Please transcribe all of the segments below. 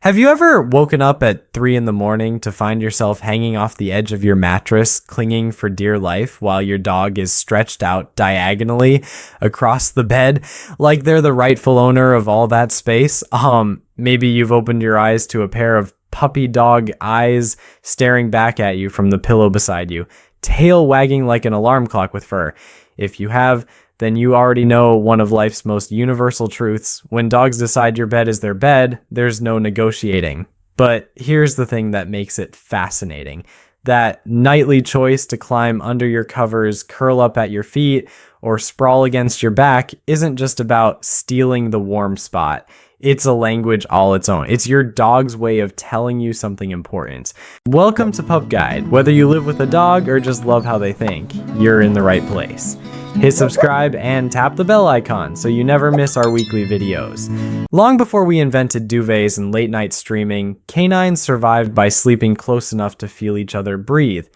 Have you ever woken up at 3 in the morning to find yourself hanging off the edge of your mattress, clinging for dear life while your dog is stretched out diagonally across the bed like they're the rightful owner of all that space? Maybe you've opened your eyes to a pair of puppy dog eyes staring back at you from the pillow beside you, tail wagging like an alarm clock with fur. If you have, then you already know one of life's most universal truths. When dogs decide your bed is their bed, there's no negotiating. But here's the thing that makes it fascinating. That nightly choice to climb under your covers, curl up at your feet, or sprawl against your back isn't just about stealing the warm spot. It's a language all its own. It's your dog's way of telling you something important. Welcome to Pup Guide. Whether you live with a dog or just love how they think, you're in the right place. Hit subscribe and tap the bell icon so you never miss our weekly videos. Long before we invented duvets and late night streaming, canines survived by sleeping close enough to feel each other breathe.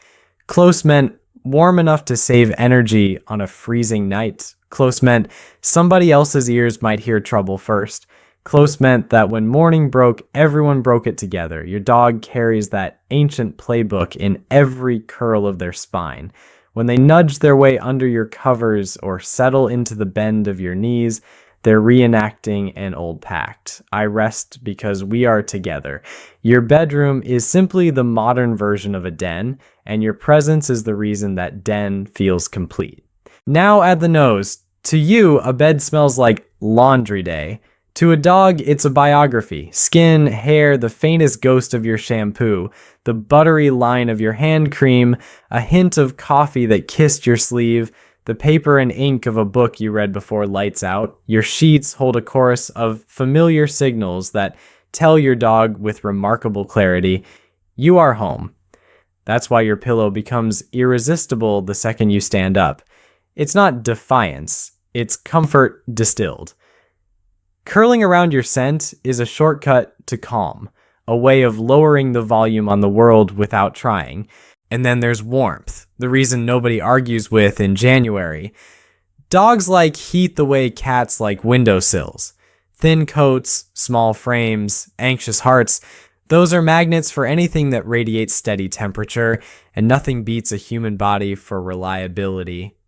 Close meant warm enough to save energy on a freezing night. Close meant somebody else's ears might hear trouble first. Close meant that when morning broke, everyone broke it together. Your dog carries that ancient playbook in every curl of their spine. When they nudge their way under your covers or settle into the bend of your knees, they're reenacting an old pact. I rest because we are together. Your bedroom is simply the modern version of a den, and your presence is the reason that den feels complete. Now add the nose. To you, a bed smells like laundry day. To a dog, it's a biography. Skin, hair, the faintest ghost of your shampoo, the buttery line of your hand cream, a hint of coffee that kissed your sleeve, the paper and ink of a book you read before lights out. Your sheets hold a chorus of familiar signals that tell your dog with remarkable clarity, you are home. That's why your pillow becomes irresistible the second you stand up. It's not defiance, it's comfort distilled. Curling around your scent is a shortcut to calm, a way of lowering the volume on the world without trying. And then there's warmth, the reason nobody argues with in January. Dogs like heat the way cats like windowsills. Thin coats, small frames, anxious hearts, those are magnets for anything that radiates steady temperature, and nothing beats a human body for reliability.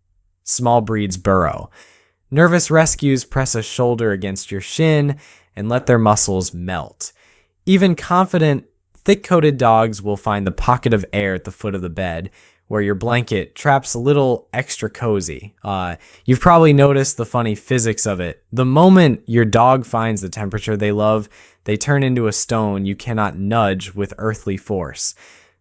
Small breeds burrow. Nervous rescues press a shoulder against your shin and let their muscles melt. Even confident, thick-coated dogs will find the pocket of air at the foot of the bed where your blanket traps a little extra cozy. You've probably noticed the funny physics of it. The moment your dog finds the temperature they love, they turn into a stone you cannot nudge with earthly force.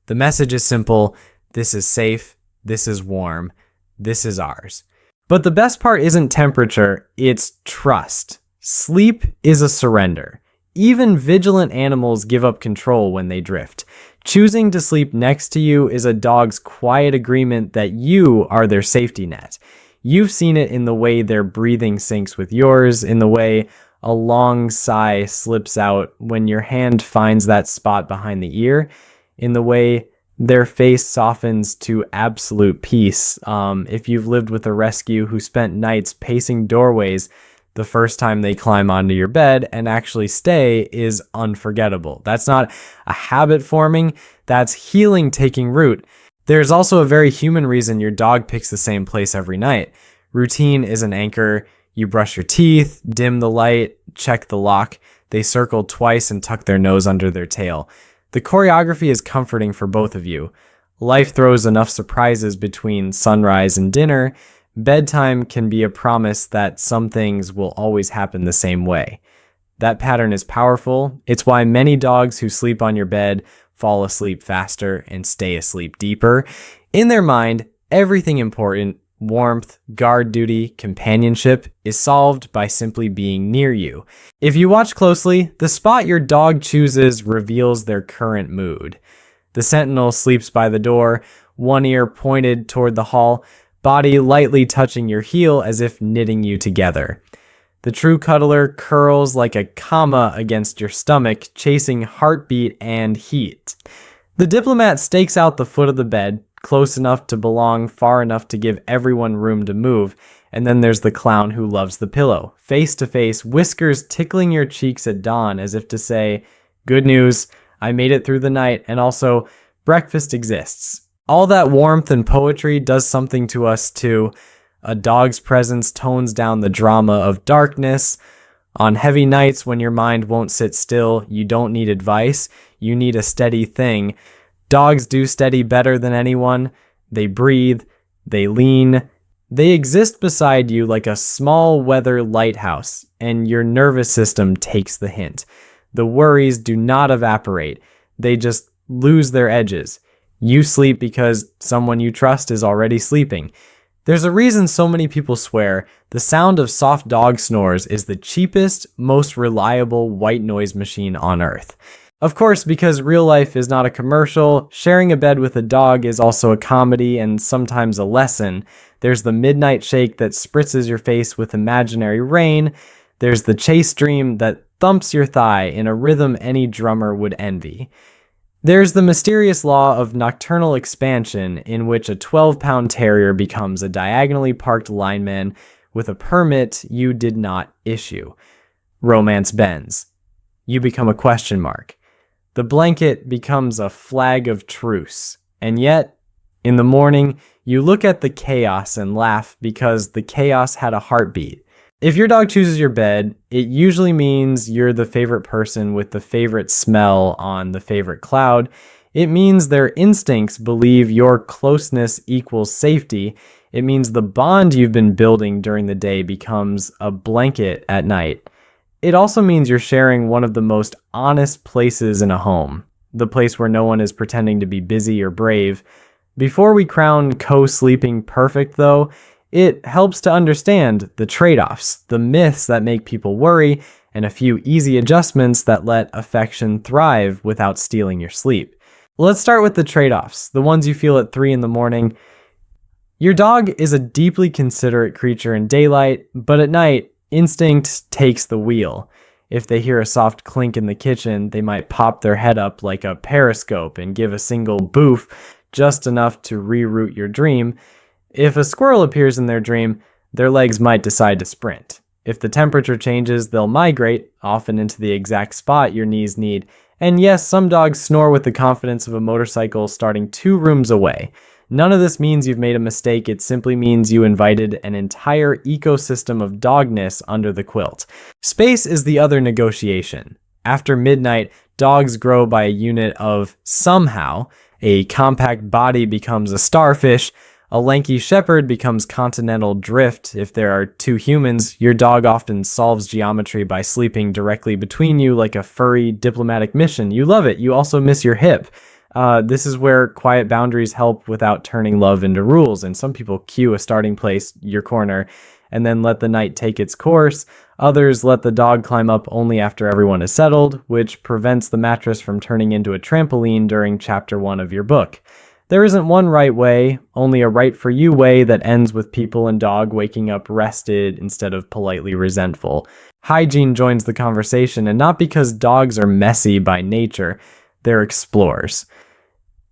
The message is simple. This is safe. This is warm. This is ours. But the best part isn't temperature, it's trust. Sleep is a surrender. Even vigilant animals give up control when they drift. Choosing to sleep next to you is a dog's quiet agreement that you are their safety net. You've seen it in the way their breathing syncs with yours, in the way a long sigh slips out when your hand finds that spot behind the ear, in the way their face softens to absolute peace. If you've lived with a rescue who spent nights pacing doorways the first time they climb onto your bed and actually stay is unforgettable. That's not a habit forming, that's healing taking root. There's also a very human reason your dog picks the same place every night. Routine is an anchor. You brush your teeth, dim the light, check the lock. They circle twice and tuck their nose under their tail. The choreography is comforting for both of you. Life throws enough surprises between sunrise and dinner. Bedtime can be a promise that some things will always happen the same way. That pattern is powerful. It's why many dogs who sleep on your bed fall asleep faster and stay asleep deeper. In their mind, everything important, warmth, guard duty, companionship, is solved by simply being near you. If you watch closely, the spot your dog chooses reveals their current mood. The sentinel sleeps by the door, one ear pointed toward the hall, body lightly touching your heel as if knitting you together. The true cuddler curls like a comma against your stomach, chasing heartbeat and heat. The diplomat stakes out the foot of the bed, close enough to belong, far enough to give everyone room to move, And then there's the clown who loves the pillow. Face to face, whiskers tickling your cheeks at dawn as if to say, Good news, I made it through the night, and also, breakfast exists. All that warmth and poetry does something to us too. A dog's presence tones down the drama of darkness. On heavy nights when your mind won't sit still, you don't need advice, you need a steady thing. Dogs do steady better than anyone. They breathe, they lean, they exist beside you like a small weather lighthouse, and your nervous system takes the hint. The worries do not evaporate, they just lose their edges. You sleep because someone you trust is already sleeping. There's a reason so many people swear the sound of soft dog snores is the cheapest, most reliable white noise machine on earth. Of course, because real life is not a commercial, sharing a bed with a dog is also a comedy and sometimes a lesson. There's the midnight shake that spritzes your face with imaginary rain. There's the chase dream that thumps your thigh in a rhythm any drummer would envy. There's the mysterious law of nocturnal expansion in which a 12-pound terrier becomes a diagonally parked lineman with a permit you did not issue. Romance bends. You become a question mark. The blanket becomes a flag of truce. And yet, in the morning, you look at the chaos and laugh because the chaos had a heartbeat. If your dog chooses your bed, it usually means you're the favorite person with the favorite smell on the favorite cloud. It means their instincts believe your closeness equals safety. It means the bond you've been building during the day becomes a blanket at night. It also means you're sharing one of the most honest places in a home, the place where no one is pretending to be busy or brave. Before we crown co-sleeping perfect, though, it helps to understand the trade-offs, the myths that make people worry, and a few easy adjustments that let affection thrive without stealing your sleep. Let's start with the trade-offs, the ones you feel at 3 in the morning. Your dog is a deeply considerate creature in daylight, but at night, instinct takes the wheel. If they hear a soft clink in the kitchen, they might pop their head up like a periscope and give a single boof, just enough to reroute your dream. If a squirrel appears in their dream, their legs might decide to sprint. If the temperature changes, they'll migrate, often into the exact spot your knees need. And yes, some dogs snore with the confidence of a motorcycle starting 2 rooms away. None of this means you've made a mistake, it simply means you invited an entire ecosystem of dogness under the quilt. Space is the other negotiation. After midnight, dogs grow by a unit of somehow. A compact body becomes a starfish. A lanky shepherd becomes continental drift. If there are 2 humans, your dog often solves geometry by sleeping directly between you like a furry diplomatic mission. You love it. You also miss your hip. This is where quiet boundaries help without turning love into rules. And some people cue a starting place, your corner, and then let the night take its course. Others let the dog climb up only after everyone is settled, which prevents the mattress from turning into a trampoline during chapter 1 of your book. There isn't one right way, only a right for you way that ends with people and dog waking up rested instead of politely resentful. Hygiene joins the conversation, and not because dogs are messy by nature, they're explorers.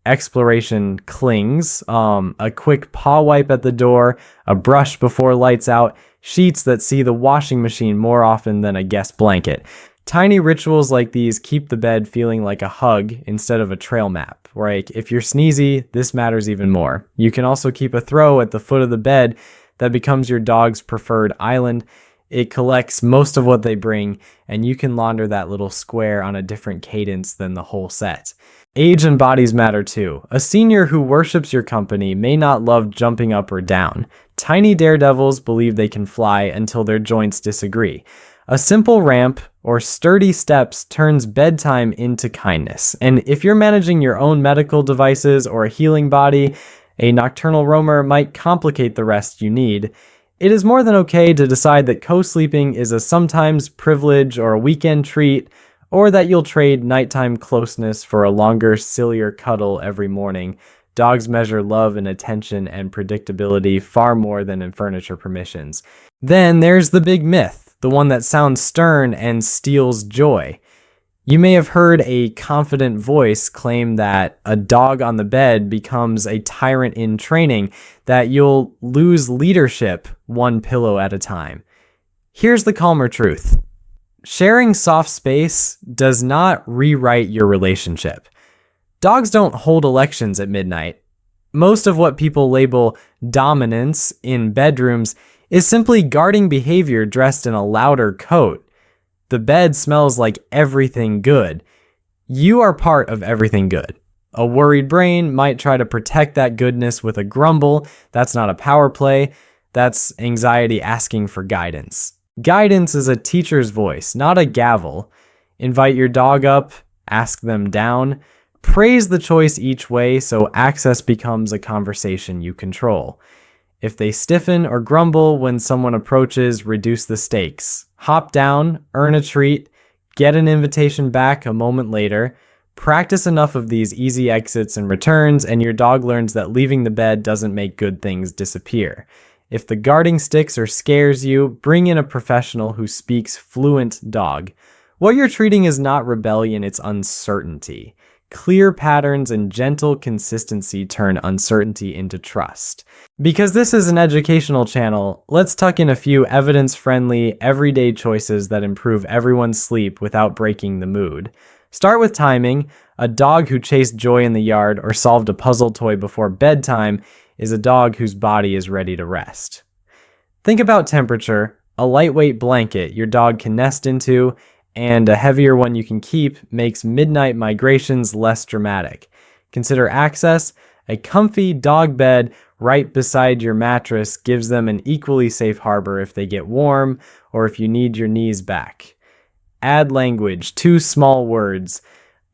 Exploration clings, a quick paw wipe at the door, a brush before lights out, sheets that see the washing machine more often than a guest blanket. Tiny rituals like these keep the bed feeling like a hug instead of a trail map. Like, if you're sneezy, this matters even more. You can also keep a throw at the foot of the bed that becomes your dog's preferred island. It collects most of what they bring, and you can launder that little square on a different cadence than the whole set. Age and bodies matter too. A senior who worships your company may not love jumping up or down. Tiny daredevils believe they can fly until their joints disagree. A simple ramp or sturdy steps turns bedtime into kindness. And if you're managing your own medical devices or a healing body, a nocturnal roamer might complicate the rest you need. It is more than okay to decide that co-sleeping is a sometimes privilege or a weekend treat, or that you'll trade nighttime closeness for a longer, sillier cuddle every morning. Dogs measure love and attention and predictability far more than in furniture permissions. Then there's the big myth. The one that sounds stern and steals joy. You may have heard a confident voice claim that a dog on the bed becomes a tyrant in training, that you'll lose leadership one pillow at a time. Here's the calmer truth. Sharing soft space does not rewrite your relationship. Dogs don't hold elections at midnight. Most of what people label dominance in bedrooms is simply guarding behavior dressed in a louder coat. The bed smells like everything good. You are part of everything good. A worried brain might try to protect that goodness with a grumble. That's not a power play. That's anxiety asking for guidance. Guidance is a teacher's voice, not a gavel. Invite your dog up, ask them down. Praise the choice each way so access becomes a conversation you control. If they stiffen or grumble when someone approaches, reduce the stakes. Hop down, earn a treat, get an invitation back a moment later. Practice enough of these easy exits and returns, and your dog learns that leaving the bed doesn't make good things disappear. If the guarding sticks or scares you, bring in a professional who speaks fluent dog. What you're treating is not rebellion, it's uncertainty. Clear patterns and gentle consistency turn uncertainty into trust. Because this is an educational channel, let's tuck in a few evidence-friendly, everyday choices that improve everyone's sleep without breaking the mood. Start with timing. A dog who chased joy in the yard or solved a puzzle toy before bedtime is a dog whose body is ready to rest. Think about temperature. A lightweight blanket your dog can nest into and a heavier one you can keep makes midnight migrations less dramatic. Consider access. A comfy dog bed right beside your mattress gives them an equally safe harbor if they get warm or if you need your knees back. Add language, 2 small words,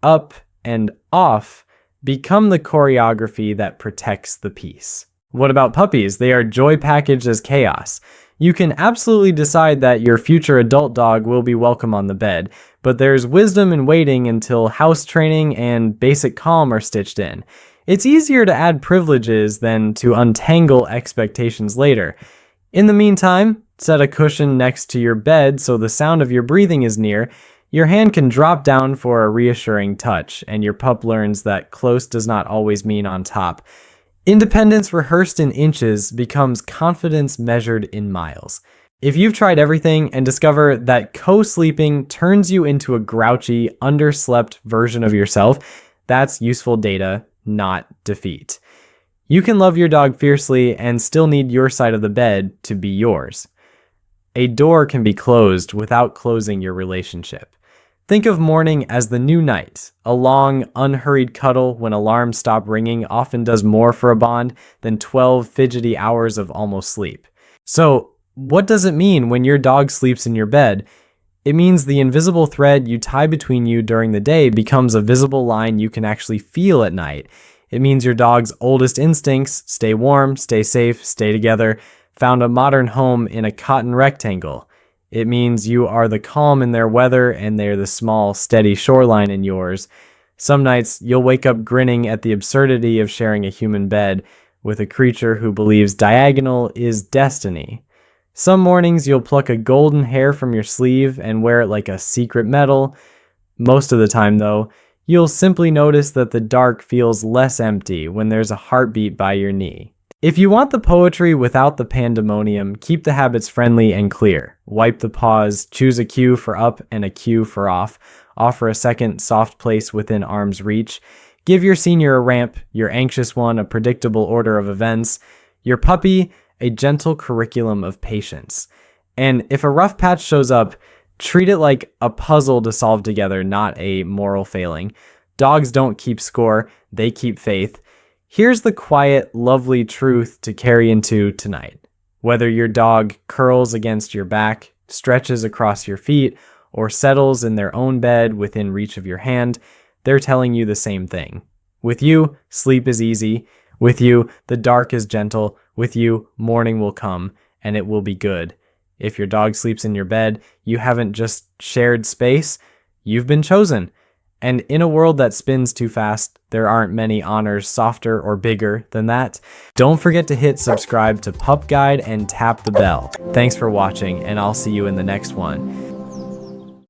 up and off, become the choreography that protects the peace. What about puppies? They are joy packaged as chaos. You can absolutely decide that your future adult dog will be welcome on the bed, but there's wisdom in waiting until house training and basic calm are stitched in. It's easier to add privileges than to untangle expectations later. In the meantime, set a cushion next to your bed so the sound of your breathing is near. Your hand can drop down for a reassuring touch, and your pup learns that close does not always mean on top. Independence rehearsed in inches becomes confidence measured in miles. If you've tried everything and discover that co-sleeping turns you into a grouchy, underslept version of yourself, that's useful data, not defeat. You can love your dog fiercely and still need your side of the bed to be yours. A door can be closed without closing your relationship. Think of morning as the new night. A long, unhurried cuddle when alarms stop ringing often does more for a bond than 12 fidgety hours of almost sleep. So, what does it mean when your dog sleeps in your bed? It means the invisible thread you tie between you during the day becomes a visible line you can actually feel at night. It means your dog's oldest instincts, stay warm, stay safe, stay together, found a modern home in a cotton rectangle. It means you are the calm in their weather and they're the small, steady shoreline in yours. Some nights you'll wake up grinning at the absurdity of sharing a human bed with a creature who believes diagonal is destiny. Some mornings you'll pluck a golden hair from your sleeve and wear it like a secret medal. Most of the time, though, you'll simply notice that the dark feels less empty when there's a heartbeat by your knee. If you want the poetry without the pandemonium, keep the habits friendly and clear. Wipe the paws, choose a cue for up and a cue for off. Offer a second soft place within arm's reach. Give your senior a ramp, your anxious one a predictable order of events, your puppy a gentle curriculum of patience. And if a rough patch shows up, treat it like a puzzle to solve together, not a moral failing. Dogs don't keep score, they keep faith. Here's the quiet, lovely truth to carry into tonight. Whether your dog curls against your back, stretches across your feet, or settles in their own bed within reach of your hand, they're telling you the same thing. With you, sleep is easy. With you, the dark is gentle. With you, morning will come, and it will be good. If your dog sleeps in your bed, you haven't just shared space, you've been chosen. And in a world that spins too fast, there aren't many honors softer or bigger than that. Don't forget to hit subscribe to Pup Guide and tap the bell. Thanks for watching, and I'll see you in the next one.